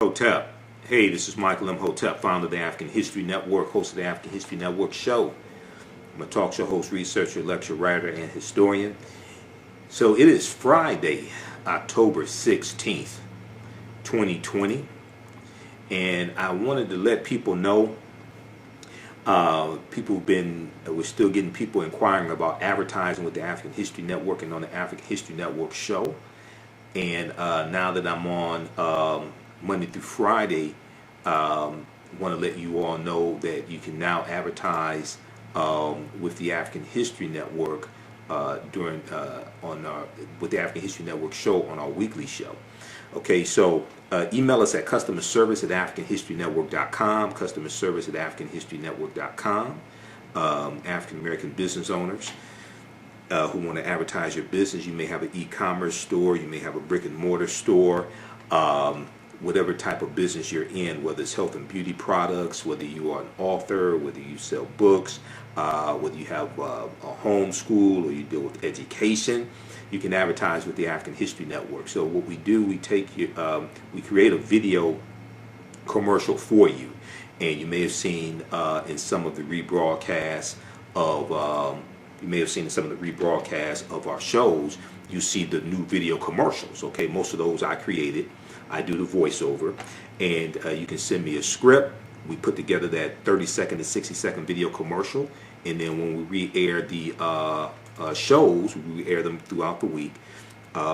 Imhotep. Hey, this is Michael Imhotep, founder of the African History Network, host of the African History Network show. I'm a talk show host, researcher, lecturer, writer, and historian. So it is Friday, October 16th, 2020, and I wanted to let people know, we're still getting people inquiring about advertising with the African History Network and on the African History Network show. And now that I'm on Monday through Friday, want to let you all know that you can now advertise with the African History Network with the African History Network show on our weekly show. Okay, so email us at customerservice@africanhistorynetwork.com, customerservice@africanhistorynetwork.com. African American business owners who want to advertise your business. You may have an e-commerce store, you may have a brick and mortar store, whatever type of business you're in, whether it's health and beauty products, whether you are an author, whether you sell books, whether you have a home school or you deal with education, you can advertise with the African History Network. So what we do, we create a video commercial for you, and you may have seen in some of the rebroadcasts of our shows, you see the new video commercials. Okay, most of those I created. I do the voiceover, and you can send me a script. We put together that 30-second to 60-second video commercial, and then when we re-air the shows, we re-air them throughout the week.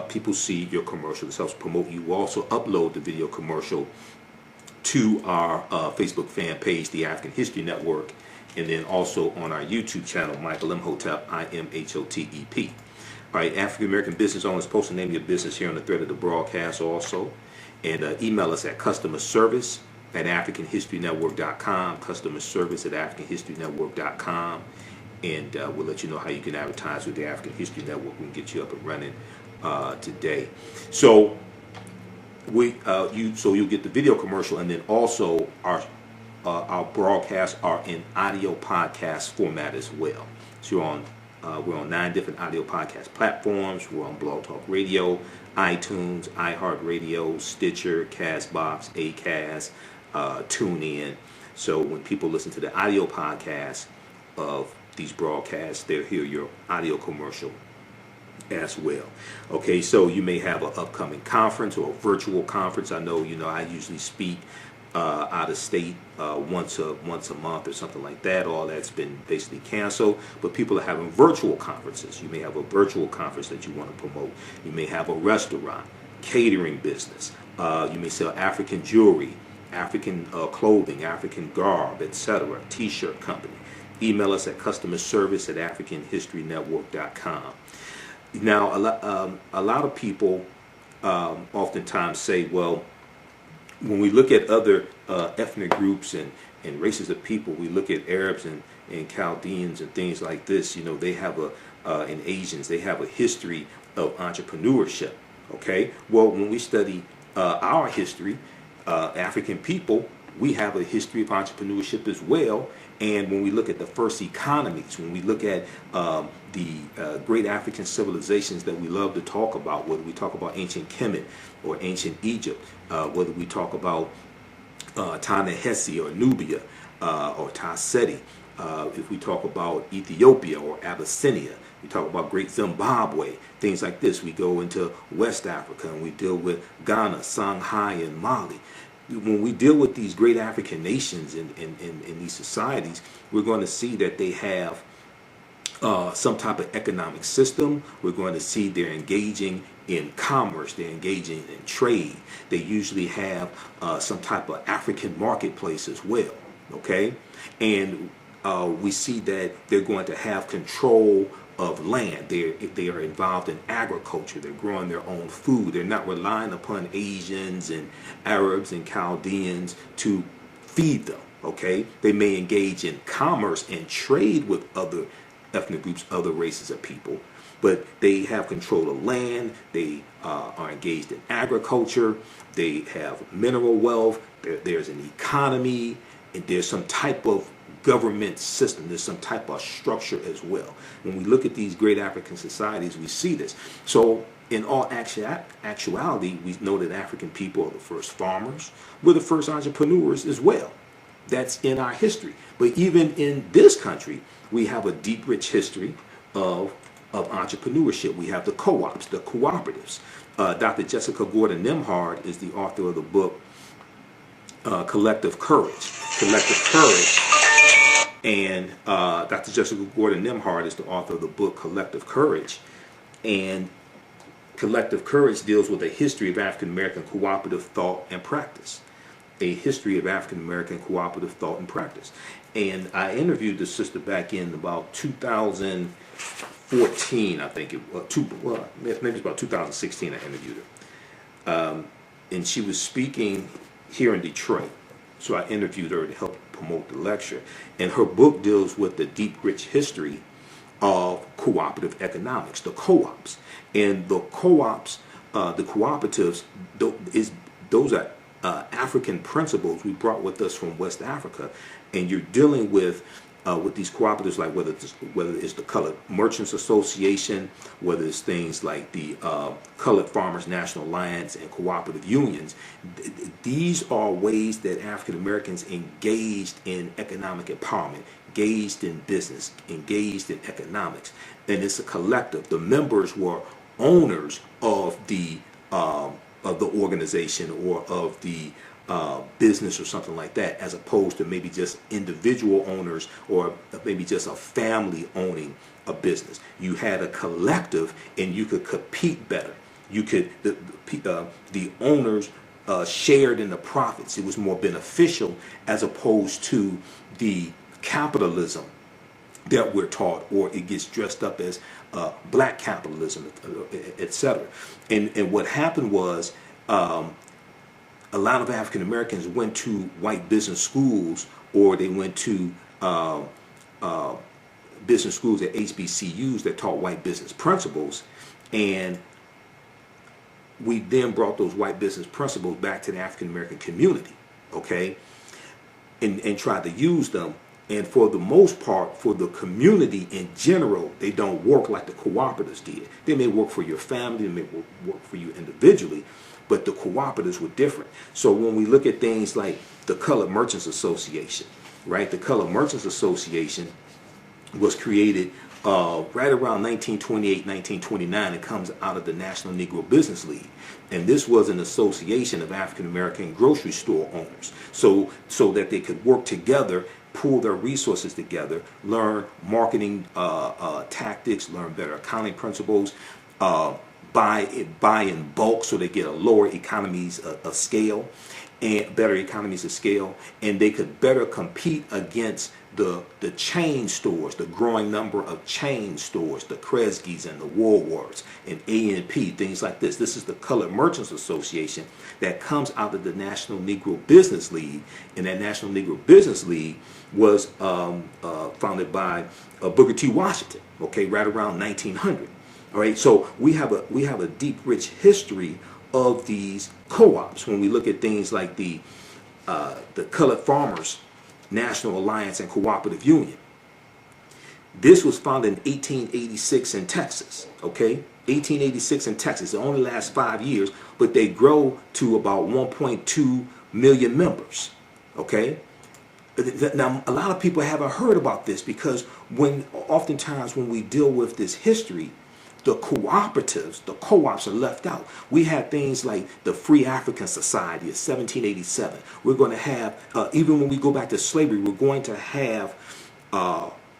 People see your commercial. This helps promote you. We also upload the video commercial to our Facebook fan page, the African History Network, and then also on our YouTube channel, Michael Imhotep, Imhotep. All right, African American business owners, post the name of your business here on the thread of the broadcast also. And email us at customerservice@africanhistorynetwork.com, customerservice@africanhistorynetwork.com, and we'll let you know how you can advertise with the African History Network. We can get you up and running today. So you'll get the video commercial, and then also our broadcasts are in audio podcast format as well. So we're on 9 different audio podcast platforms. We're on Blog Talk Radio, iTunes, iHeartRadio, Stitcher, Castbox, Acast, TuneIn. So when people listen to the audio podcast of these broadcasts, they'll hear your audio commercial as well. Okay, so you may have an upcoming conference or a virtual conference. I know, I usually speak out of state once a month or something like that. All that's been basically canceled, but people are having virtual conferences. You may have a virtual conference that you want to promote. You may have a restaurant, catering business. You may sell African jewelry, African clothing, African garb, etc. T-shirt company. Email us at customerservice@africanhistorynetwork.com. Now, a lot of people oftentimes say, well, when we look at other ethnic groups and races of people, we look at Arabs and Chaldeans and things like this. They have and Asians, they have a history of entrepreneurship. Okay, well, when we study our history, African people, we have a history of entrepreneurship as well. And when we look at the first economies, when we look at the great African civilizations that we love to talk about, whether we talk about ancient Kemet or ancient Egypt, whether we talk about Ta-Nehesi or Nubia or Ta-Seti, if we talk about Ethiopia or Abyssinia, we talk about Great Zimbabwe, things like this. We go into West Africa and we deal with Ghana, Songhai, and Mali. When we deal with these great African nations in these societies, we're going to see that they have some type of economic system. We're going to see they're engaging in commerce, they're engaging in trade. They usually have some type of African marketplace as well. Okay, and we see that they're going to have control of land. They are involved in agriculture. They're growing their own food. They're not relying upon Asians and Arabs and Chaldeans to feed them. Okay, they may engage in commerce and trade with other ethnic groups, other races of people, but they have control of land. They are engaged in agriculture. They have mineral wealth. There's an economy, and there's some type of government system. There's some type of structure as well. When we look at these great African societies, we see this. So in all actuality, we know that African people are the first farmers. We're the first entrepreneurs as well. That's in our history. But even in this country, we have a deep, rich history of entrepreneurship. We have the co-ops, the cooperatives. Dr. Jessica Gordon Nimhard is the author of the book Collective Courage. Collective Courage. And Dr. Jessica Gordon Nimhard is the author of the book Collective Courage. And Collective Courage deals with a history of African American cooperative thought and practice. A history of African American cooperative thought and practice. And I interviewed this sister back in about 2014, I think it was. Maybe it's about 2016 I interviewed her. And she was speaking here in Detroit. So I interviewed her to help promote the lecture. And her book deals with the deep, rich history of cooperative economics, the co-ops. And the co-ops, the cooperatives, those are African principles we brought with us from West Africa. And you're dealing with these cooperatives, like whether it's the Colored Merchants Association, whether it's things like the Colored Farmers National Alliance and cooperative unions. These are ways that African Americans engaged in economic empowerment, engaged in business, engaged in economics. And it's a collective. The members were owners of the organization or of the business or something like that, as opposed to maybe just individual owners or maybe just a family owning a business. You had a collective and you could compete better. You could, the owners shared in the profits. It was more beneficial as opposed to the capitalism that we're taught, or it gets dressed up as black capitalism, etc. And what happened was a lot of African Americans went to white business schools, or they went to business schools at HBCUs that taught white business principles, and we then brought those white business principles back to the African American community, okay, and tried to use them. And for the most part, for the community in general, they don't work like the cooperatives did. They may work for your family, they may work for you individually, but the cooperatives were different. So when we look at things like the Colored Merchants Association, right? The Colored Merchants Association was created right around 1928, 1929. It comes out of the National Negro Business League. And this was an association of African American grocery store owners, so that they could work together, pool their resources together, learn marketing tactics, learn better accounting principles, buy in bulk so they get a lower economies of scale and better economies of scale, and they could better compete against the chain stores, the growing number of chain stores, the Kresge's and the Woolworths and A&P, things like this. This is the Colored Merchants Association that comes out of the National Negro Business League, and that National Negro Business League was founded by Booker T. Washington, okay, right around 1900. All right, so we have a deep, rich history of these co-ops. When we look at things like the Colored Farmers National Alliance and Cooperative Union, this was founded in 1886 in Texas. Okay, 1886 in Texas. It only lasts 5 years, but they grow to about 1.2 million members. Okay. Now, a lot of people haven't heard about this because oftentimes when we deal with this history, the cooperatives, the co-ops are left out. We had things like the Free African Society of 1787. We're going to have, even when we go back to slavery, we're going to have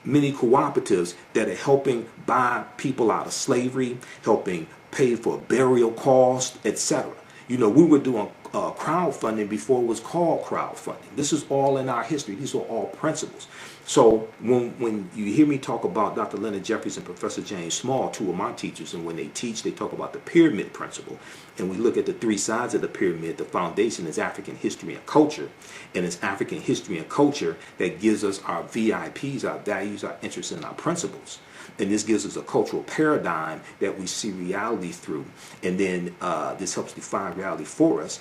many cooperatives that are helping buy people out of slavery, helping pay for burial costs, etc. You know, we were doing crowdfunding before it was called crowdfunding. This is all in our history. These are all principles. So when you hear me talk about Dr. Leonard Jeffries and Professor James Small, two of my teachers, and when they teach, they talk about the pyramid principle. And we look at the three sides of the pyramid. The foundation is African history and culture. And it's African history and culture that gives us our VIPs, our values, our interests, and our principles. And this gives us a cultural paradigm that we see reality through. And then this helps define reality for us.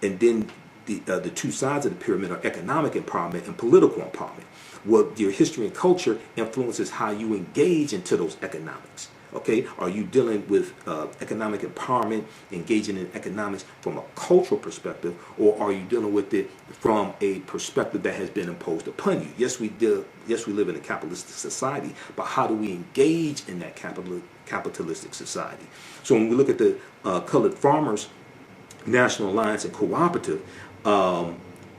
And then the two sides of the pyramid are economic empowerment and political empowerment. Well, your history and culture influences how you engage into those economics. Okay, are you dealing with economic empowerment, engaging in economics from a cultural perspective, or are you dealing with it from a perspective that has been imposed upon you? Yes, we do. Yes, we live in a capitalistic society, but how do we engage in that capitalistic society? So when we look at the Colored Farmers National Alliance and Cooperative,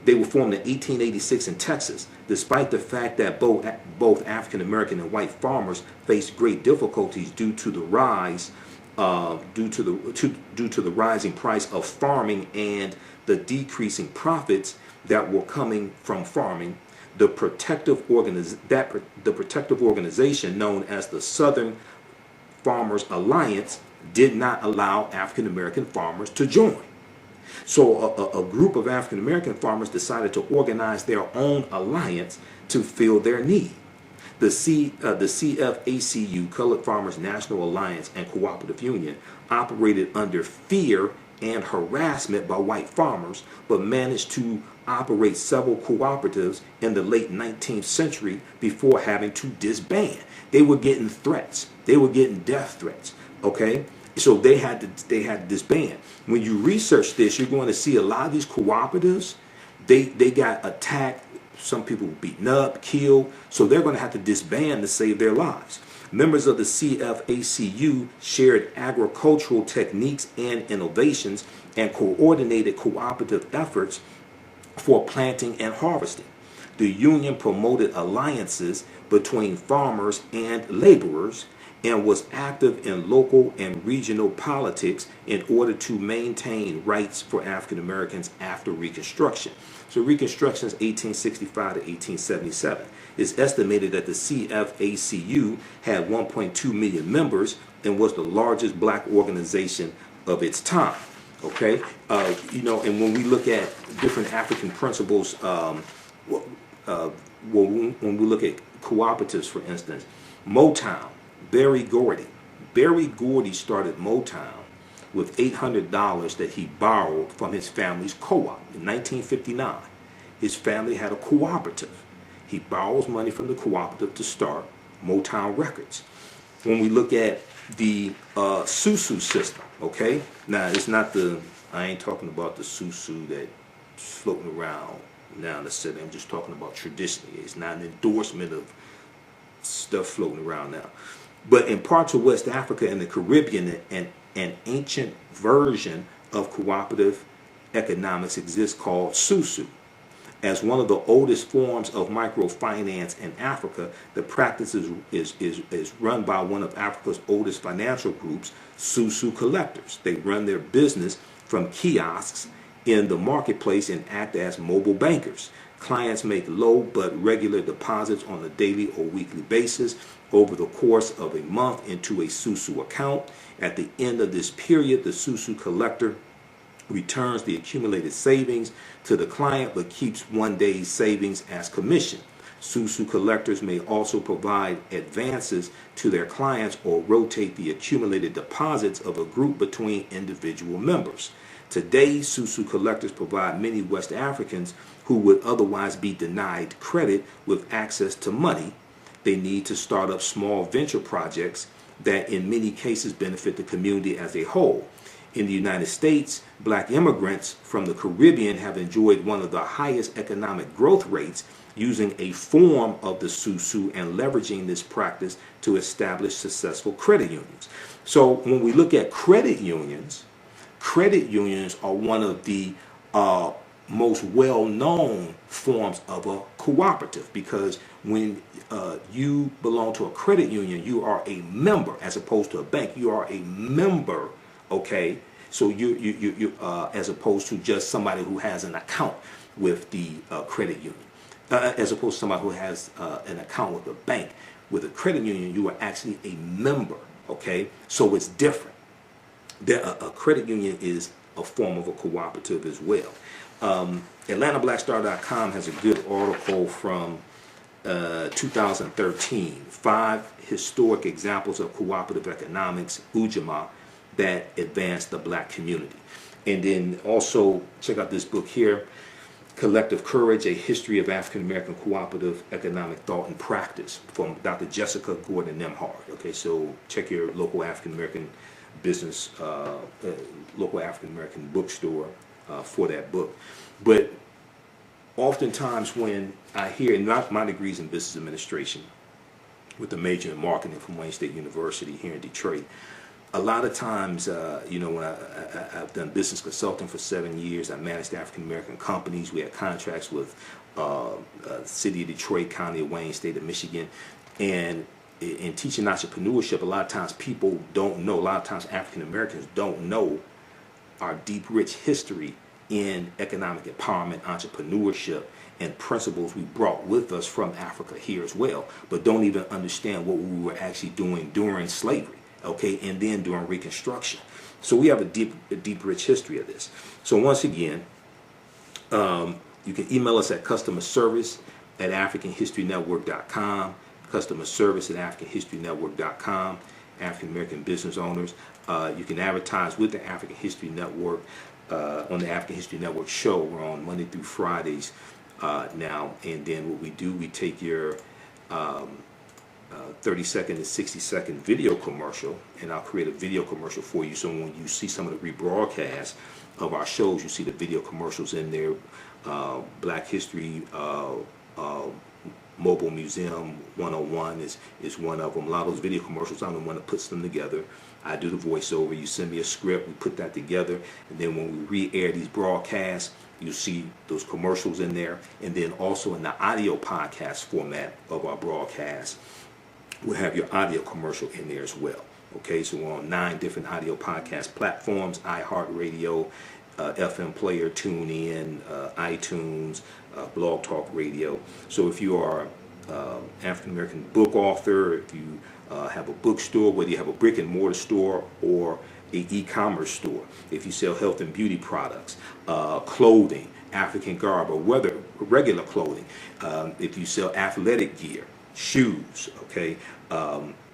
they were formed in 1886 in Texas, despite the fact that both African American and white farmers faced great difficulties due to the rising price of farming and the decreasing profits that were coming from farming. The protective organization known as the Southern Farmers Alliance did not allow African American farmers to join. So a group of African American farmers decided to organize their own alliance to fill their need. The CFACU, Colored Farmers National Alliance and Cooperative Union, operated under fear and harassment by white farmers, but managed to operate several cooperatives in the late 19th century before having to disband. They were getting threats. They were getting death threats. Okay? So they had to disband. When you research this, you're going to see a lot of these cooperatives, they got attacked. Some people were beaten up, killed. So they're going to have to disband to save their lives. Members of the CFACU shared agricultural techniques and innovations and coordinated cooperative efforts for planting and harvesting. The union promoted alliances between farmers and laborers and was active in local and regional politics in order to maintain rights for African Americans after Reconstruction. So Reconstruction is 1865 to 1877. It's estimated that the CFACU had 1.2 million members and was the largest black organization of its time. Okay, and when we look at different African principles, when we look at cooperatives, for instance, Motown. Berry Gordy started Motown with $800 that he borrowed from his family's co-op in 1959. His family had a cooperative. He borrows money from the cooperative to start Motown Records. When we look at the Susu system, okay? Now, I ain't talking about the Susu that's floating around now in the city. I'm just talking about traditionally. It's not an endorsement of stuff floating around now. But in parts of West Africa and the Caribbean, an ancient version of cooperative economics exists called Susu. As one of the oldest forms of microfinance in Africa, the practice is run by one of Africa's oldest financial groups, Susu collectors. They run their business from kiosks in the marketplace and act as mobile bankers. Clients make low but regular deposits on a daily or weekly basis over the course of a month into a Susu account. At the end of this period, the Susu collector returns the accumulated savings to the client but keeps one day's savings as commission. Susu collectors may also provide advances to their clients or rotate the accumulated deposits of a group between individual members. Today, Susu collectors provide many West Africans who would otherwise be denied credit with access to money. They need to start up small venture projects that in many cases benefit the community as a whole. In the United States, black immigrants from the Caribbean have enjoyed one of the highest economic growth rates using a form of the Susu and leveraging this practice to establish successful credit unions. So when we look at credit unions are one of the most well-known forms of a cooperative, because when you belong to a credit union, you are a member as opposed to a bank. You are a member, okay? So you as opposed to just somebody who has an account with the credit union, as opposed to somebody who has an account with a bank. With a credit union, you are actually a member, okay? So it's different. A credit union is a form of a cooperative as well. AtlantaBlackStar.com has a good article from 2013, 5 historic examples of cooperative economics, Ujamaa, that advance the black community. And then also check out this book here, Collective Courage, A History of African American Cooperative Economic Thought and Practice from Dr. Jessica Gordon Nemhard. Okay, so check your local African American business, local African American bookstore for that book. But oftentimes when I hear, not my degrees in business administration with a major in marketing from Wayne State University here in Detroit, a lot of times, when I've done business consulting for 7 years, I managed African American companies. We had contracts with City of Detroit, County of Wayne, State of Michigan, and in teaching entrepreneurship, a lot of times people don't know. A lot of times African Americans don't know our deep, rich history in economic empowerment, entrepreneurship, and principles we brought with us from Africa here as well, but don't even understand what we were actually doing during slavery. Okay, and then during Reconstruction. So we have a deep, rich history of this. So once again, you can email us at customerservice@africanhistorynetwork.com, customerservice@africanhistorynetwork.com, African American business owners. You can advertise with the African History Network on the African History Network show. We're on Monday through Fridays now, and then what we do, we take your 30-second and 60-second video commercial, and I'll create a video commercial for you. So when you see some of the rebroadcasts of our shows, you see the video commercials in there. Black History Mobile Museum 101 is one of them. A lot of those video commercials, I'm the one that puts them together. I do the voiceover. You send me a script, we put that together, and then when we re-air these broadcasts, you see those commercials in there, and then also in the audio podcast format of our broadcast, we'll have your audio commercial in there as well. Okay, so we're on 9 different audio podcast platforms: iHeartRadio, FM Player, TuneIn, iTunes, Blog Talk Radio. So if you are African American book author, if you have a bookstore, whether you have a brick and mortar store or a e-commerce store, if you sell health and beauty products, clothing, African garb, or whether regular clothing, if you sell athletic gear, shoes, okay,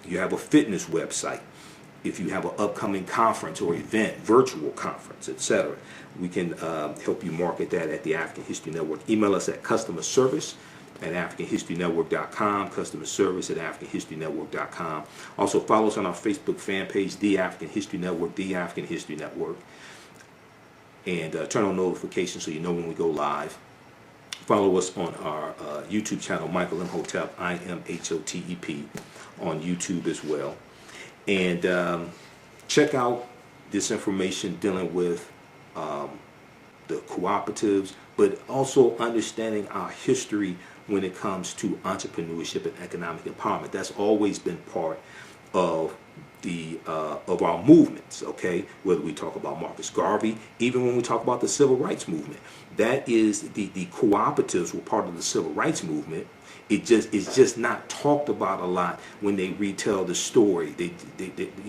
you have a fitness website, if you have an upcoming conference or event, virtual conference, etc., we can help you market that at the African History Network. Email us at customerservice@africanhistorynetwork.com, customerservice@africanhistorynetwork.com. Also follow us on our Facebook fan page, The African History Network, The African History Network, and turn on notifications so you know when we go live. Follow us on our YouTube channel, Michael Imhotep, IMHOTEP, on YouTube as well. And check out this information dealing with the cooperatives, but also understanding our history when it comes to entrepreneurship and economic empowerment. That's always been part of the of our movements, okay? Whether we talk about Marcus Garvey, even when we talk about the civil rights movement, that is the cooperatives were part of the civil rights movement. It's just not talked about a lot when they retell the story. They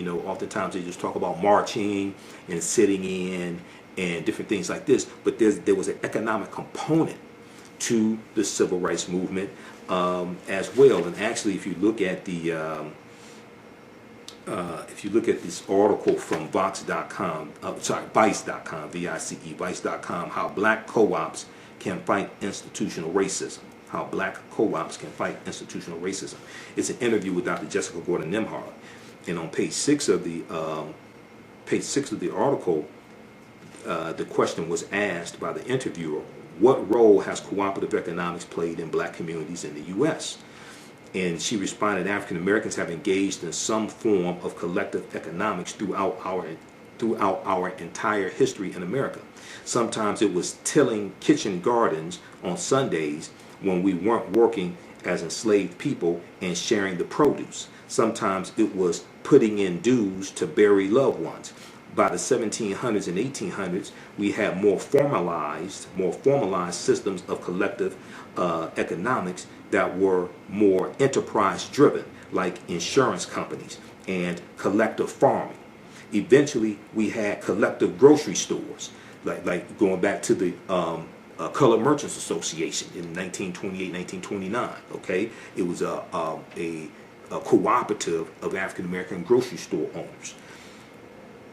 oftentimes they just talk about marching and sitting in and different things like this. But there was an economic component to the civil rights movement as well. And actually, if you look at this article from Vice.com, Vice.com, how black co-ops can fight institutional racism. How black co-ops can fight institutional racism. It's an interview with Dr. Jessica Gordon Nemhard, and on page 6 of the article, the question was asked by the interviewer: what role has cooperative economics played in black communities in the U.S.? And she responded, African Americans have engaged in some form of collective economics throughout our entire history in America. Sometimes it was tilling kitchen gardens on Sundays when we weren't working as enslaved people and sharing the produce. Sometimes it was putting in dues to bury loved ones. By the 1700s and 1800s, we had more formalized systems of collective economics that were more enterprise driven, like insurance companies and collective farming. Eventually, we had collective grocery stores, like going back to the Colored Merchants Association in 1928, 1929. Okay, it was a cooperative of African American grocery store owners.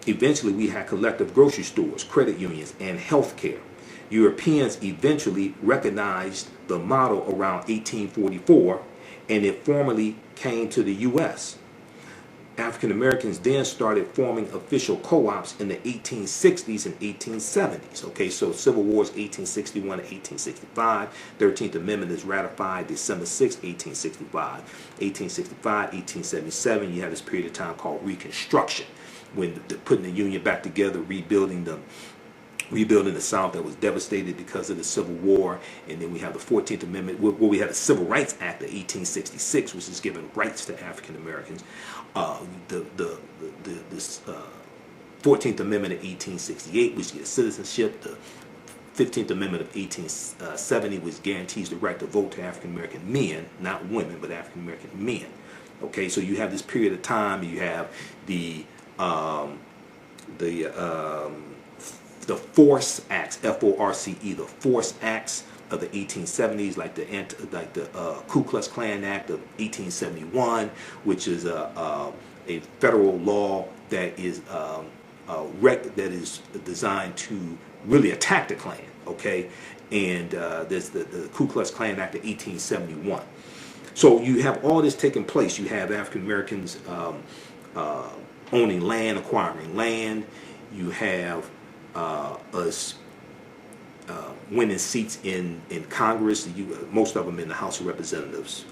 Eventually, we had collective grocery stores, credit unions, and health care. Europeans eventually recognized the model around 1844, and it formally came to the U.S. African Americans then started forming official co-ops in the 1860s and 1870s. Okay, so Civil War is 1861 to 1865. 13th Amendment is ratified December 6, 1865. 1865, 1877, you have this period of time called Reconstruction, when putting the Union back together, rebuilding the South that was devastated because of the Civil War. And then we have the 14th Amendment, where we had the Civil Rights Act of 1866, which is giving rights to African Americans. The 14th Amendment of 1868, which gives citizenship. The 15th Amendment of 1870, which guarantees the right to vote to African American men, not women, but African American men. Okay, so you have this period of time. You have the Force Acts, F-O-R-C-E, the Force Acts of the 1870s, like the Ku Klux Klan Act of 1871, which is a federal law that is designed to really attack the Klan. Okay, and there's the Ku Klux Klan Act of 1871. So you have all this taking place. You have African Americans owning land, acquiring land. You have us winning seats in Congress. Most of them in the House of Representatives.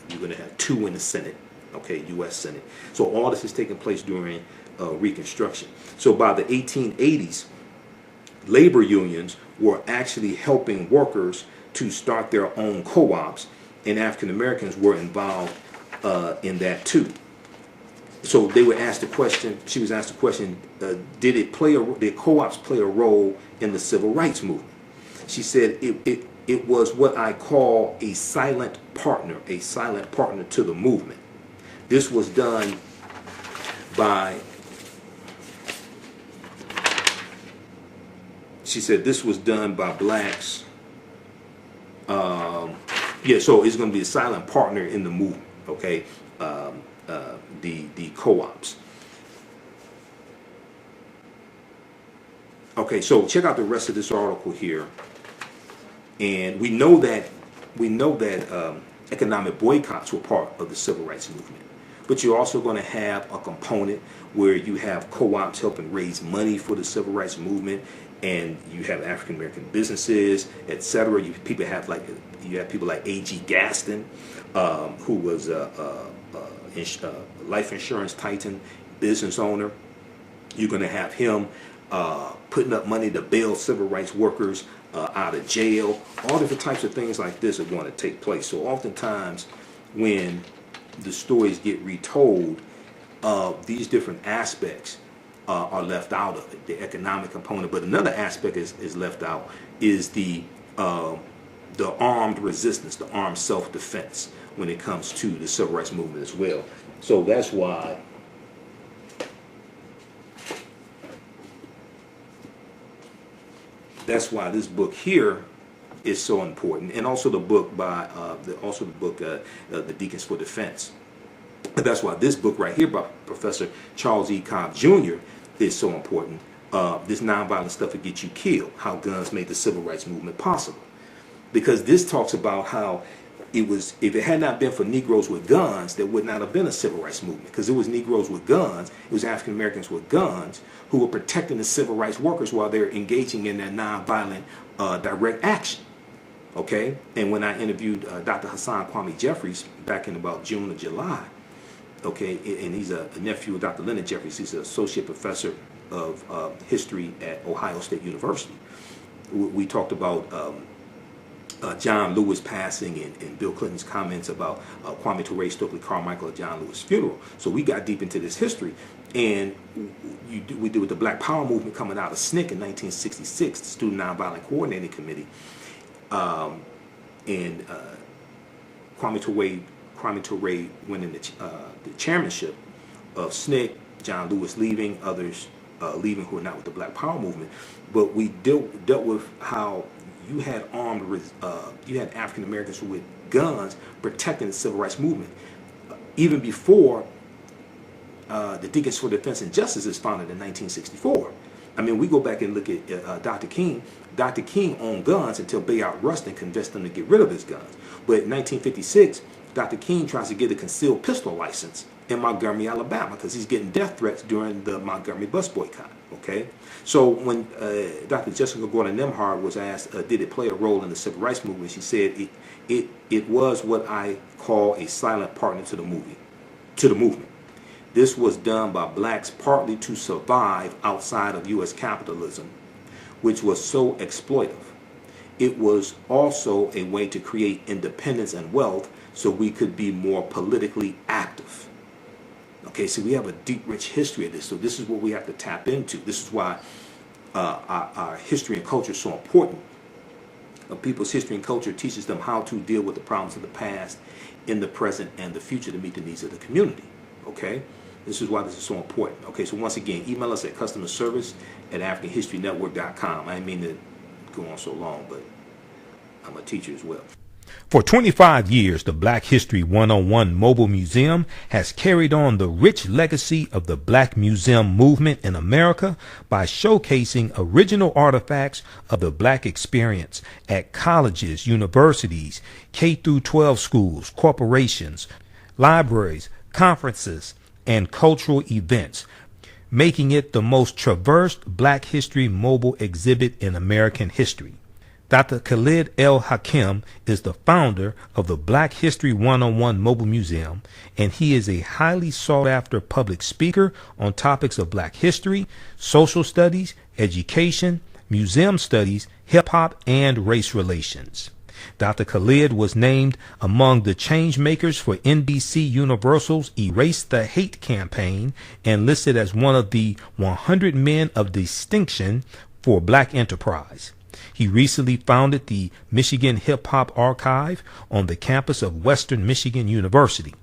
You're going to have 2 in the Senate, okay, U.S. Senate. So all this is taking place during Reconstruction. So by the 1880s, labor unions were actually helping workers to start their own co-ops, and African Americans were involved in that too. So they were asked the question. She was asked the question: did co-ops play a role in the civil rights movement? She said it was what I call a silent partner to the movement. This was done by. She said this was done by blacks. So it's going to be a silent partner in the movement. Okay. The co-ops. Okay, so check out the rest of this article here, and we know that economic boycotts were part of the civil rights movement, but you're also going to have a component where you have co-ops helping raise money for the civil rights movement, and you have African American businesses, etc. You have people like A.G. Gaston, who was life insurance titan, business owner. You're going to have him putting up money to bail civil rights workers out of jail. All different types of things like this are going to take place. So oftentimes when the stories get retold, these different aspects are left out of it, the economic component. But another aspect is left out is the armed resistance, the armed self-defense when it comes to the civil rights movement as well. So that's why this book here is so important, and also the book by the Deacons for Defense. That's why this book right here by Professor Charles E. Cobb Jr. is so important. This nonviolent stuff that gets you killed, how guns made the civil rights movement possible. Because this talks about how if it had not been for Negroes with guns, there would not have been a civil rights movement. Because it was Negroes with guns, it was African Americans with guns who were protecting the civil rights workers while they're engaging in that nonviolent direct action. Okay? And when I interviewed Dr. Hassan Kwame Jeffries back in about June or July, okay, and he's a nephew of Dr. Leonard Jeffries. He's an associate professor of history at Ohio State University. We talked about John Lewis passing and Bill Clinton's comments about Kwame Ture, Stokely Carmichael at John Lewis' funeral. So we got deep into this history, and we did with the Black Power movement coming out of SNCC in 1966, the Student Nonviolent Coordinating Committee, and Kwame Ture winning the chairmanship of SNCC, John Lewis leaving, others leaving who are not with the Black Power movement. But we dealt with how you had you had African Americans with guns protecting the civil rights movement. Even before the Deacons for Defense and Justice is founded in 1964, I mean, we go back and look at Dr. King. Dr. King owned guns until Bayard Rustin convinced him to get rid of his guns. But in 1956, Dr. King tries to get a concealed pistol license in Montgomery, Alabama, because he's getting death threats during the Montgomery bus boycott. Okay, so when Dr. Jessica Gordon Nimhard was asked, did it play a role in the civil rights movement, she said it was what I call a silent partner to the movement. This was done by blacks partly to survive outside of U.S. capitalism, which was so exploitive. It was also a way to create independence and wealth so we could be more politically active. Okay, so we have a deep, rich history of this. So this is what we have to tap into. This is why our history and culture is so important. People's history and culture teaches them how to deal with the problems of the past in the present and the future to meet the needs of the community. Okay, this is why this is so important. Okay, so once again, email us at customerservice@AfricanHistoryNetwork.com. I didn't mean to go on so long, but I'm a teacher as well. For 25 years, the Black History 101 Mobile Museum has carried on the rich legacy of the Black Museum movement in America by showcasing original artifacts of the Black experience at colleges, universities, K-12 schools, corporations, libraries, conferences, and cultural events, making it the most traversed Black History mobile exhibit in American history. Dr. Khalid El Hakim is the founder of the Black History 101 Mobile Museum, and he is a highly sought-after public speaker on topics of Black history, social studies, education, museum studies, hip-hop, and race relations. Dr. Khalid was named among the change makers for NBC Universal's Erase the Hate campaign and listed as one of the 100 men of distinction for Black enterprise. He recently founded the Michigan Hip Hop Archive on the campus of Western Michigan University.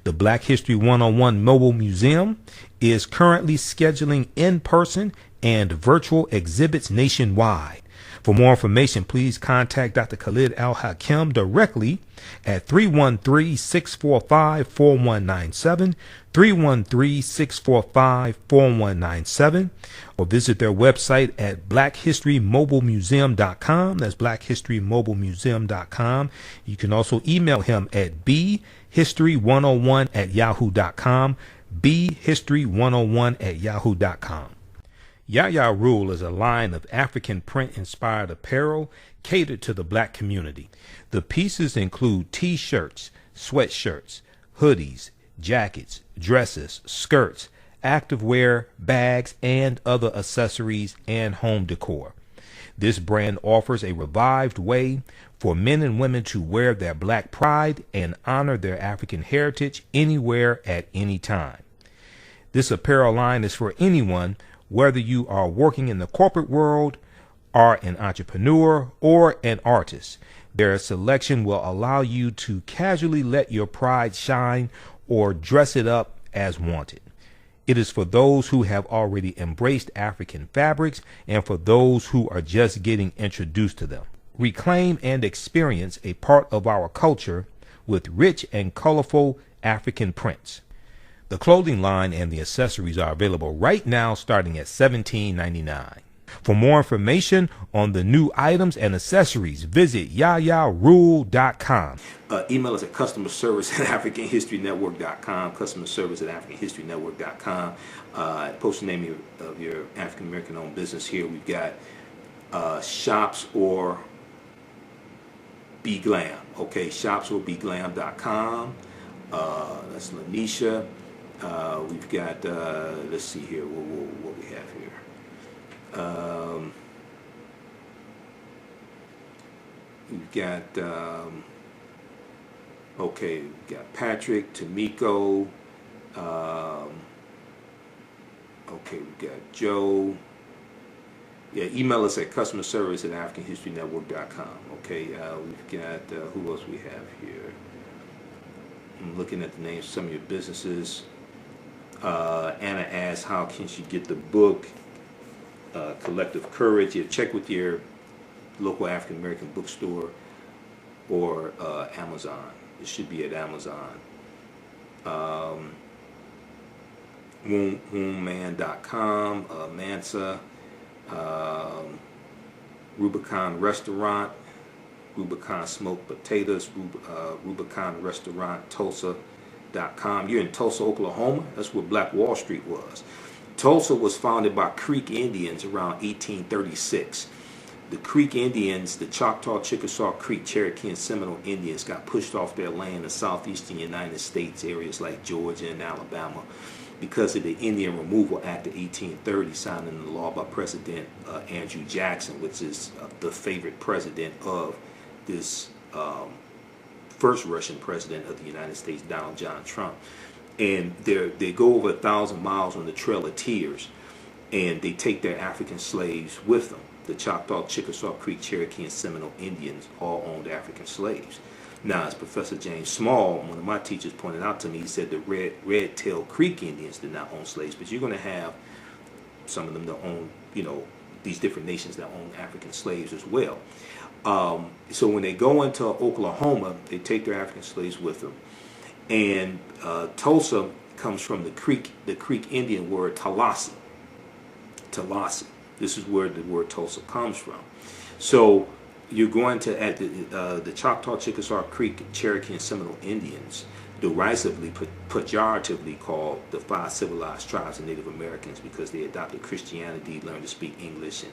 The Black History 101 Mobile Museum is currently scheduling in-person and virtual exhibits nationwide. For more information, please contact Dr. Khalid Al Hakim directly at 313-645-4197, 313-645-4197, or visit their website at blackhistorymobilemuseum.com. That's blackhistorymobilemuseum.com. You can also email him at bhistory101@yahoo.com, bhistory101@yahoo.com. Ya Rule is a line of African print-inspired apparel catered to the Black community. The pieces include t-shirts, sweatshirts, hoodies, jackets, dresses, skirts, activewear, bags, and other accessories and home decor. This brand offers a revived way for men and women to wear their Black pride and honor their African heritage anywhere at any time. This apparel line is for anyone, whether you are working in the corporate world, are an entrepreneur, or an artist. Their selection will allow you to casually let your pride shine or dress it up as wanted. It is for those who have already embraced African fabrics and for those who are just getting introduced to them. Reclaim and experience a part of our culture with rich and colorful African prints. The clothing line and the accessories are available right now starting at $17.99. For more information on the new items and accessories, visit yayarule.com. Email us at customerservice@AfricanHistoryNetwork.com, customerservice@AfricanHistoryNetwork.com. Post the name of your African American owned business here. We've got shops or Be Glam. Okay, shops or BeGlam.com. That's Lanisha. We've got, let's see here, what we have here. We've got, okay, we've got Patrick, Tamiko, okay, we've got Joe. Yeah, email us at customerservice@AfricanHistoryNetwork.com. Okay, we've got, who else we have here? I'm looking at the names of some of your businesses. Anna asks, how can she get the book, Collective Courage? Yeah, check with your local African American bookstore or Amazon. It should be at Amazon. Wombman.com, Mansa. Rubicon Restaurant, Rubicon Smoked Potatoes, Rubicon Restaurant, Tulsa.com. You're in Tulsa, Oklahoma. That's where Black Wall Street was. Tulsa was founded by Creek Indians around 1836. The Creek Indians, the Choctaw, Chickasaw, Creek, Cherokee, and Seminole Indians got pushed off their land in southeastern United States, areas like Georgia and Alabama, because of the Indian Removal Act of 1830, signed into law by President Andrew Jackson, which is the favorite president of this first Russian president of the United States, Donald John Trump. And they go over 1,000 miles on the Trail of Tears, and they take their African slaves with them. The Choctaw, Chickasaw, Creek, Cherokee, and Seminole Indians all owned African slaves. Now, as Professor James Small, one of my teachers, pointed out to me, he said the Red-tailed Creek Indians did not own slaves, but you're going to have some of them that own, these different nations that own African slaves as well. So when they go into Oklahoma, they take their African slaves with them. And Tulsa comes from the Creek Indian word Tallahassee. Tallahassee. This is where the word Tulsa comes from. So you're going to, at the Choctaw, Chickasaw, Creek, Cherokee, and Seminole Indians, derisively, pejoratively called the 5 civilized tribes of Native Americans, because they adopted Christianity, learned to speak English,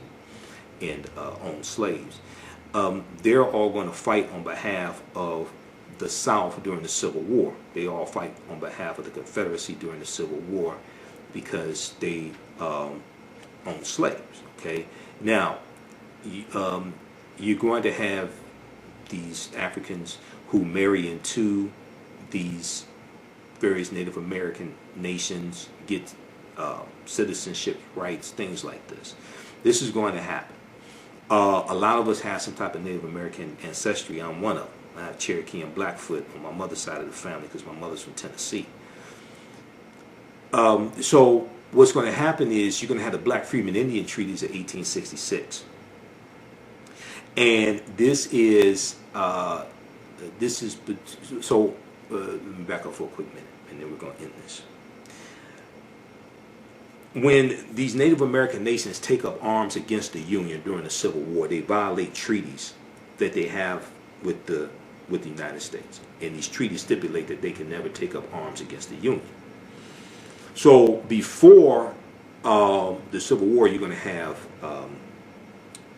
and owned slaves. They're all going to fight on behalf of the South during the Civil War. They all fight on behalf of the Confederacy during the Civil War because they own slaves. Okay, now you're going to have these Africans who marry into these various Native American nations, get citizenship rights, things like this. This is going to happen. A lot of us have some type of Native American ancestry. I'm one of them. I have Cherokee and Blackfoot on my mother's side of the family because my mother's from Tennessee. So what's going to happen is you're going to have the Black Freedmen Indian Treaties of 1866. And this is, so let me back up for a quick minute, and then we're going to end this. When these Native American nations take up arms against the Union during the Civil War, they violate treaties that they have with the United States. And these treaties stipulate that they can never take up arms against the Union. So before the Civil War, you're going to have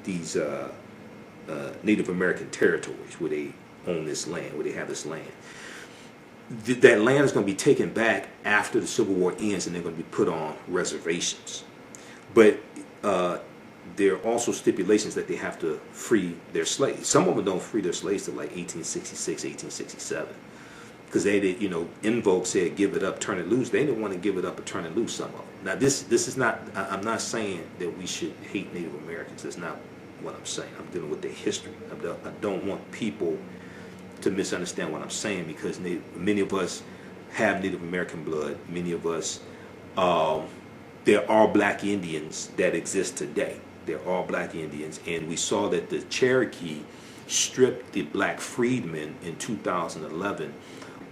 these Native American territories where they own this land, where they have this land. That land is going to be taken back after the Civil War ends, and they're going to be put on reservations. But there are also stipulations that they have to free their slaves. Some of them don't free their slaves till like 1866, 1867. Because they did, In Vogue said, give it up, turn it loose. They didn't want to give it up or turn it loose, some of them. Now, this is not, I'm not saying that we should hate Native Americans. That's not what I'm saying. I'm dealing with their history. I don't want people to misunderstand what I'm saying, because many of us have Native American blood. Many of us, there are black Indians that exist today. There are black Indians, and we saw that the Cherokee stripped the black freedmen in 2011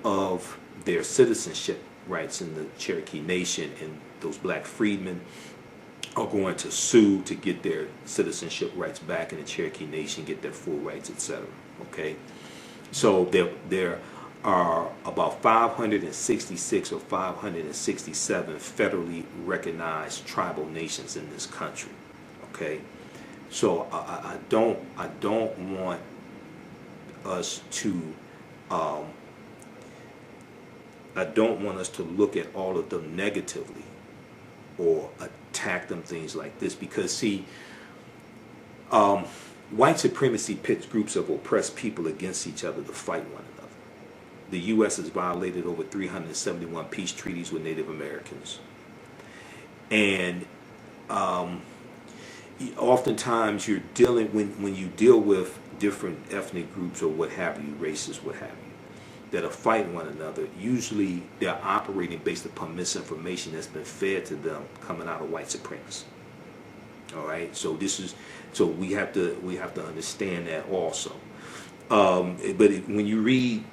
of their citizenship rights in the Cherokee Nation, and those black freedmen are going to sue to get their citizenship rights back in the Cherokee Nation, get their full rights, etc. Okay, so there are about 566 or 567 federally recognized tribal nations in this country. Okay, so I don't want us to I don't want us to look at all of them negatively or attack them, things like this, because see, white supremacy pits groups of oppressed people against each other to fight one another. The U.S. has violated over 371 peace treaties with Native Americans, and oftentimes you're dealing, when you deal with different ethnic groups or what have you, races, what have you, that are fighting one another, usually they're operating based upon misinformation that's been fed to them coming out of white supremacy. All right, so we have to understand that also. But when you read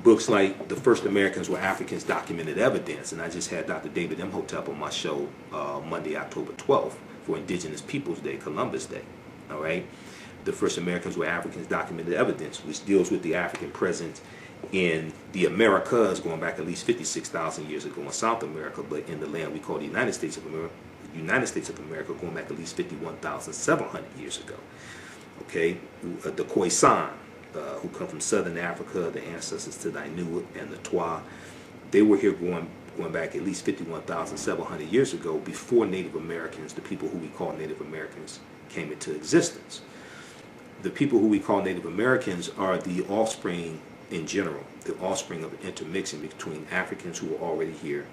books like The First Americans Were Africans, Documented Evidence, and I just had Dr. David Imhotep on my show Monday, October 12th, for Indigenous Peoples Day, Columbus Day. All right. The first Americans were Africans, documented evidence, which deals with the African presence in the Americas going back at least 56,000 years ago in South America, but in the land we call the United States of America, going back at least 51,700 years ago. Okay, the Khoisan, who come from southern Africa, the ancestors to the Inuit and the Twa, they were here going back at least 51,700 years ago, before Native Americans, the people who we call Native Americans, came into existence. The people who we call Native Americans are the offspring, in general, the offspring of intermixing between Africans who are already here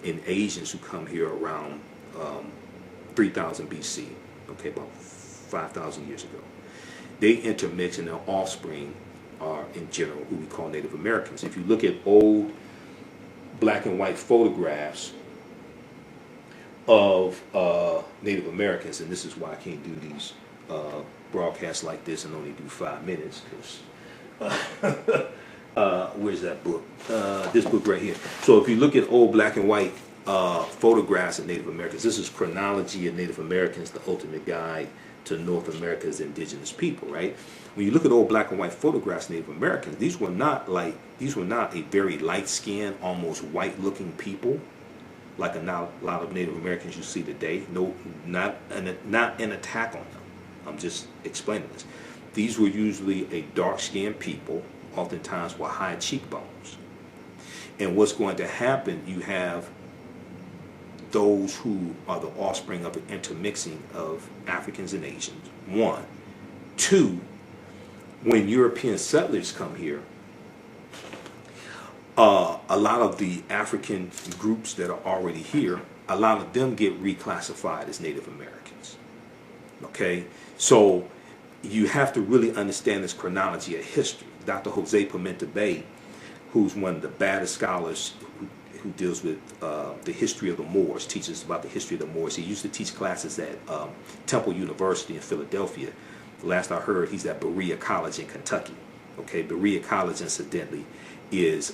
and Asians who come here around 3000 BC, okay, about 5,000 years ago. They intermix, and their offspring are, in general, who we call Native Americans. If you look at old black and white photographs of Native Americans, and this is why I can't do these broadcasts like this and only do 5 minutes, because where's that book? This book right here. So if you look at old black and white photographs of Native Americans, this is Chronology of Native Americans, the ultimate guide to North America's indigenous people, right? When you look at old black and white photographs of Native Americans, these were not a very light-skinned, almost white-looking people, like a lot of Native Americans you see today. No, not an attack on them. I'm just explaining this. These were usually a dark-skinned people, oftentimes with high cheekbones. And what's going to happen, you have those who are the offspring of an intermixing of Africans and Asians, one. Two, when European settlers come here, a lot of the African groups that are already here, a lot of them get reclassified as Native Americans. Okay? So you have to really understand this chronology of history. Dr. Jose Pimenta Bay, who's one of the baddest scholars who deals with the history of the Moors, teaches about the history of the Moors. He used to teach classes at Temple University in Philadelphia. Last I heard, he's at Berea College in Kentucky. Okay, Berea College, incidentally, is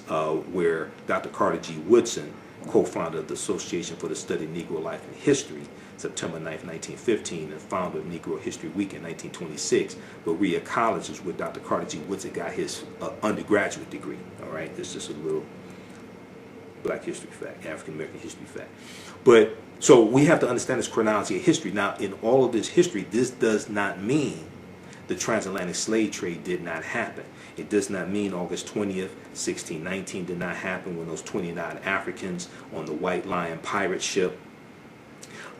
where Dr. Carter G. Woodson, co-founder of the Association for the Study of Negro Life and History, September 9th, 1915, and founder of Negro History Week in 1926. Berea College is where Dr. Carter G. Woodson got his undergraduate degree. All right, it's just a little Black history fact, African American history fact. But so we have to understand this chronology of history. Now, in all of this history, this does not mean the transatlantic slave trade did not happen. It does not mean August 20th, 1619 did not happen when those 29 Africans on the White Lion pirate ship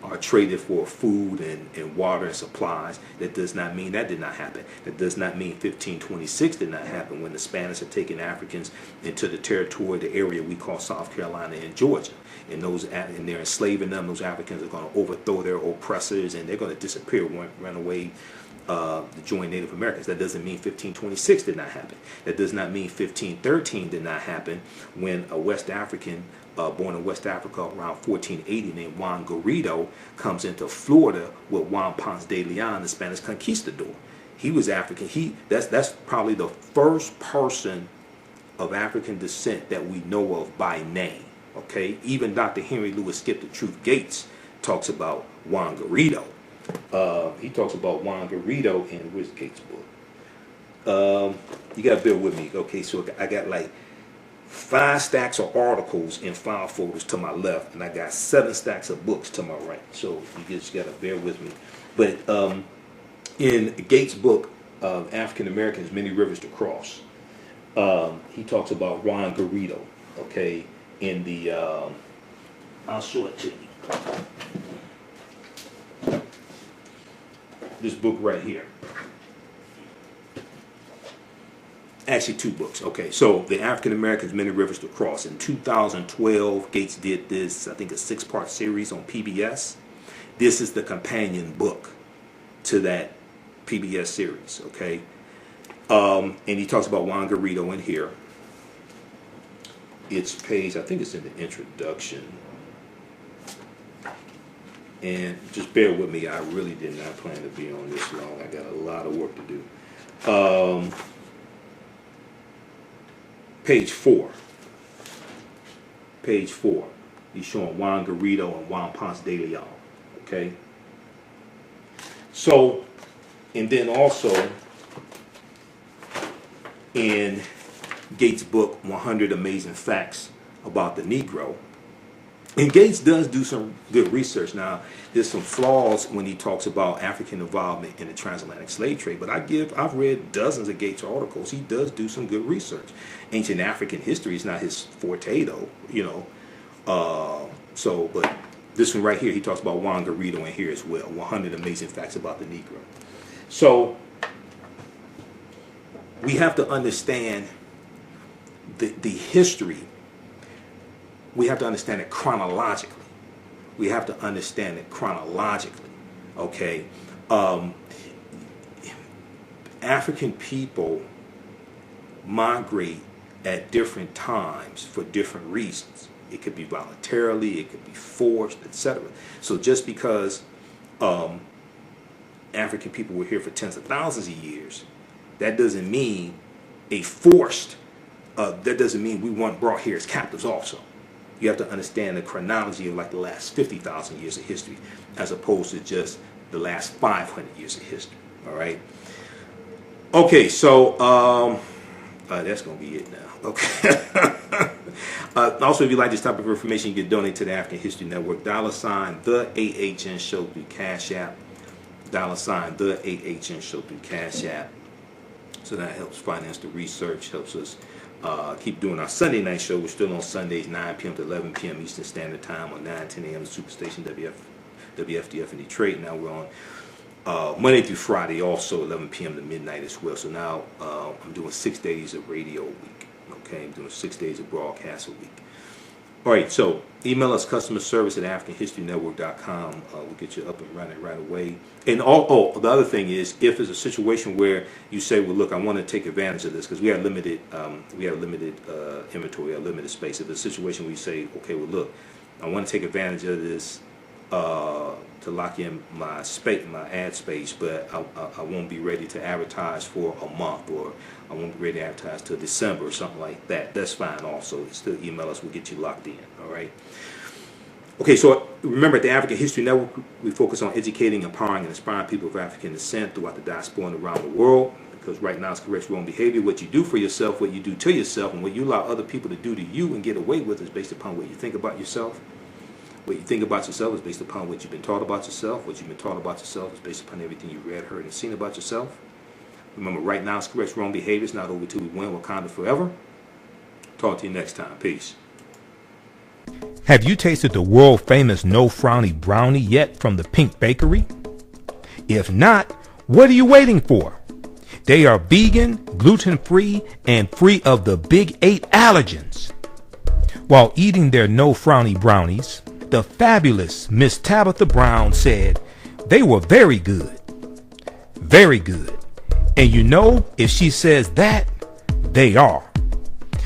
are traded for food and water and supplies. That does not mean that did not happen. That does not mean 1526 did not happen when the Spanish had taken Africans into the territory, the area we call South Carolina and Georgia. And they're enslaving them. Those Africans are going to overthrow their oppressors, and they're going to disappear, run away to join Native Americans. That doesn't mean 1526 did not happen. That does not mean 1513 did not happen when a West African born in West Africa around 1480 named Juan Garrido comes into Florida with Juan Ponce de Leon, the Spanish conquistador. He was African. That's probably the first person of African descent that we know of by name. Okay, even Dr. Henry Louis Skip the Truth Gates talks about Juan Garrido. He talks about Juan Garrido in where's Gates' book? You gotta bear with me. Okay, so I got like 5 stacks of articles in file folders to my left, and I got 7 stacks of books to my right. So you just gotta bear with me. But in Gates' book, African Americans, Many Rivers to Cross, he talks about Juan Garrido. Okay, in the I'll show it to you. This book right here. Actually, 2 books. Okay, so the African Americans, Many Rivers to Cross. In 2012, Gates did this, I think, a 6-part series on PBS. This is the companion book to that PBS series. Okay, and he talks about Juan Garrido in here. It's page, I think it's in the introduction. And just bear with me, I really did not plan to be on this long. I got a lot of work to do. Page 4. Page 4. He's showing Juan Garrido and Juan Ponce de Leon. Okay? So, and then also in Gates' book, 100 Amazing Facts About the Negro. And Gates does do some good research. Now, there's some flaws when he talks about African involvement in the transatlantic slave trade, but I've read dozens of Gates articles. He does do some good research. Ancient African history is not his forte, though, you know. But this one right here, he talks about Juan Garrido in here as well, 100 Amazing Facts About the Negro. So, we have to understand the history. We have to understand it chronologically. We have to understand it chronologically. Okay, African people migrate at different times for different reasons. It could be voluntarily, it could be forced, etc. So just because African people were here for tens of thousands of years, that doesn't mean that doesn't mean we weren't brought here as captives also. You have to understand the chronology of like the last 50,000 years of history as opposed to just the last 500 years of history. All right. Okay, so that's going to be it now. Okay. Also, if you like this type of information, you can donate to the African History Network. $ the AHN Show through Cash App. $ the AHN Show through Cash App. So that helps finance the research, helps us keep doing our Sunday night show. We're still on Sundays, 9 p.m. to 11 p.m. Eastern Standard Time on 9-10 a.m. Superstation WFDF in Detroit. Now we're on Monday through Friday, also 11 p.m. to midnight as well. So now I'm doing 6 days of radio a week. Okay, I'm doing 6 days of broadcast a week. All right, so email us customer service at AfricanHistoryNetwork.com. We'll get you up and running right away. And the other thing is, if it's a situation where you say, well, look, I want to take advantage of this because we have limited inventory, limited space. If it's a situation where you say, okay, well, look, I want to take advantage of this to lock in my ad space, but I won't be ready to advertise for a month, or I won't be ready to advertise till December or something like that. That's fine also. Still email us. We'll get you locked in. All right. Okay, so remember, at the African History Network, we focus on educating, empowering, and inspiring people of African descent throughout the diaspora and around the world. Because right now it's correct wrong behavior. What you do for yourself, what you do to yourself, and what you allow other people to do to you and get away with is based upon what you think about yourself. What you think about yourself is based upon what you've been taught about yourself. What you've been taught about yourself is based upon everything you read, heard, and seen about yourself. Remember, right now it's correct wrong behavior. It's not over till we win. Wakanda forever. Talk to you next time. Peace. Have you tasted the world famous No Frowny Brownie yet from the Pink Bakery? If not, what are you waiting for? They are vegan, gluten-free, and free of the big 8 allergens. While eating their No Frowny Brownies, the fabulous Miss Tabitha Brown said they were very good. Very good. And you know, if she says that, they are.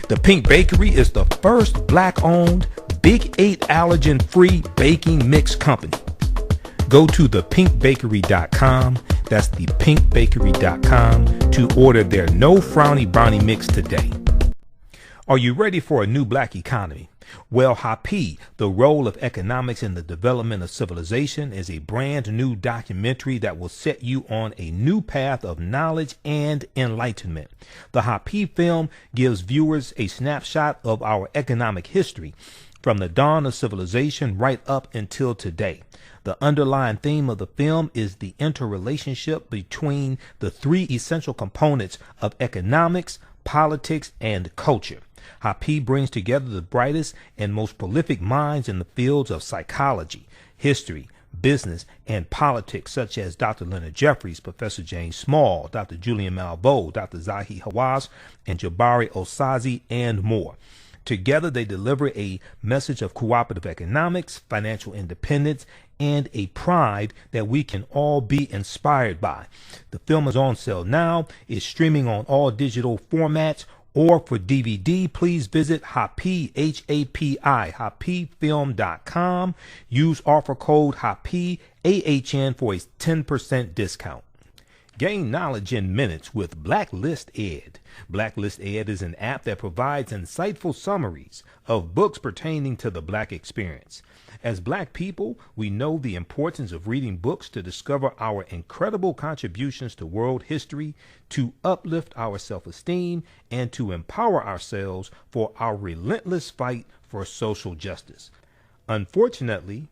The Pink Bakery is the first black-owned, big 8 allergen-free baking mix company. Go to thepinkbakery.com, that's thepinkbakery.com, to order their No Frowny Brownie mix today. Are you ready for a new black economy? Well, Happy, The Role of Economics in the Development of Civilization, is a brand new documentary that will set you on a new path of knowledge and enlightenment. The Happy film gives viewers a snapshot of our economic history from the dawn of civilization right up until today. The underlying theme of the film is the interrelationship between the 3 essential components of economics, politics, and culture. Happy brings together the brightest and most prolific minds in the fields of psychology, history, business, and politics, such as Dr. Leonard Jeffries, Professor James Small, Dr. Julian Malveaux, Dr. Zahi Hawass, and Jabari Osazi, and more. Together, they deliver a message of cooperative economics, financial independence, and a pride that we can all be inspired by. The film is on sale now. It's streaming on all digital formats, or for DVD, please visit Happy, H-A-P-I, happyfilm.com. Use offer code Happy, AHN, for a 10% discount. Gain knowledge in minutes with Blacklist Ed. Blacklist Ed is an app that provides insightful summaries of books pertaining to the Black experience. As Black people, we know the importance of reading books to discover our incredible contributions to world history, to uplift our self-esteem, and to empower ourselves for our relentless fight for social justice. Unfortunately,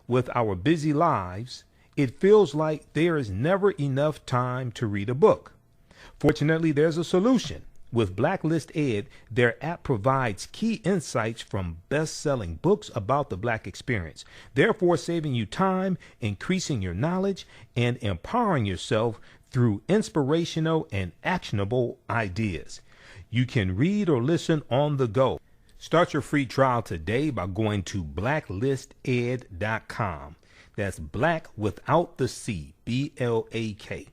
with our busy lives, it feels like there is never enough time to read a book. Fortunately, there's a solution. With Blacklist Ed, their app provides key insights from best-selling books about the Black experience, therefore saving you time, increasing your knowledge, and empowering yourself through inspirational and actionable ideas. You can read or listen on the go. Start your free trial today by going to blacklisted.com. That's black without the C, BLAK.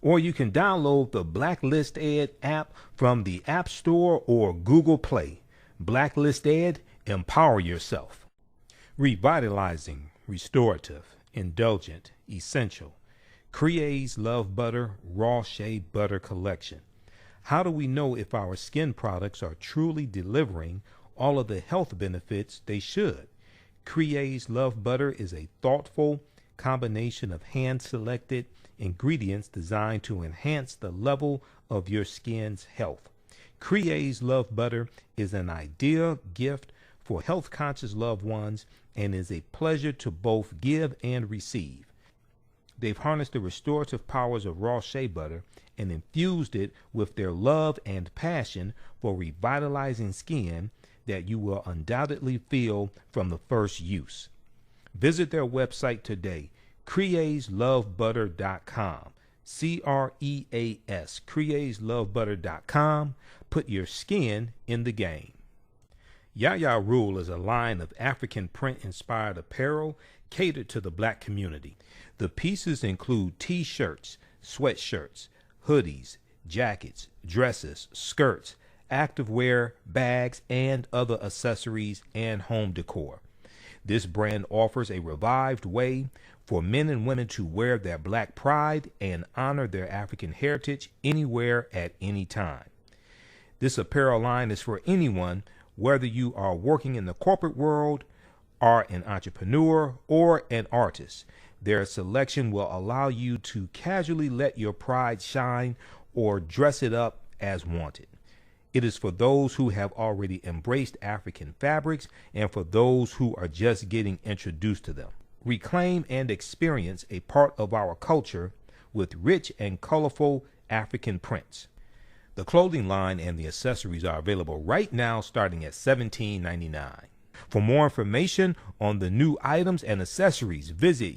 Or you can download the Blacklist Ed app from the App Store or Google Play. Blacklist Ed, empower yourself. Revitalizing, restorative, indulgent, essential. Crea's Love Butter Raw Shea Butter Collection. How do we know if our skin products are truly delivering all of the health benefits they should? Crea's Love Butter is a thoughtful combination of hand-selected ingredients designed to enhance the level of your skin's health. Crea's Love Butter is an ideal gift for health-conscious loved ones and is a pleasure to both give and receive. They've harnessed the restorative powers of raw shea butter and infused it with their love and passion for revitalizing skin that you will undoubtedly feel from the first use. Visit their website today, creaslovebutter.com. CREAS, creaslovebutter.com. Put your skin in the game. Yaya Rule is a line of African print-inspired apparel catered to the Black community. The pieces include t-shirts, sweatshirts, hoodies, jackets, dresses, skirts, activewear, bags, and other accessories and home decor. This brand offers a revived way for men and women to wear their Black pride and honor their African heritage anywhere at any time. This apparel line is for anyone, whether you are working in the corporate world, are an entrepreneur, or an artist. Their selection will allow you to casually let your pride shine or dress it up as wanted. It is for those who have already embraced African fabrics and for those who are just getting introduced to them. Reclaim and experience a part of our culture with rich and colorful African prints. The clothing line and the accessories are available right now starting at $17.99. For more information on the new items and accessories, visit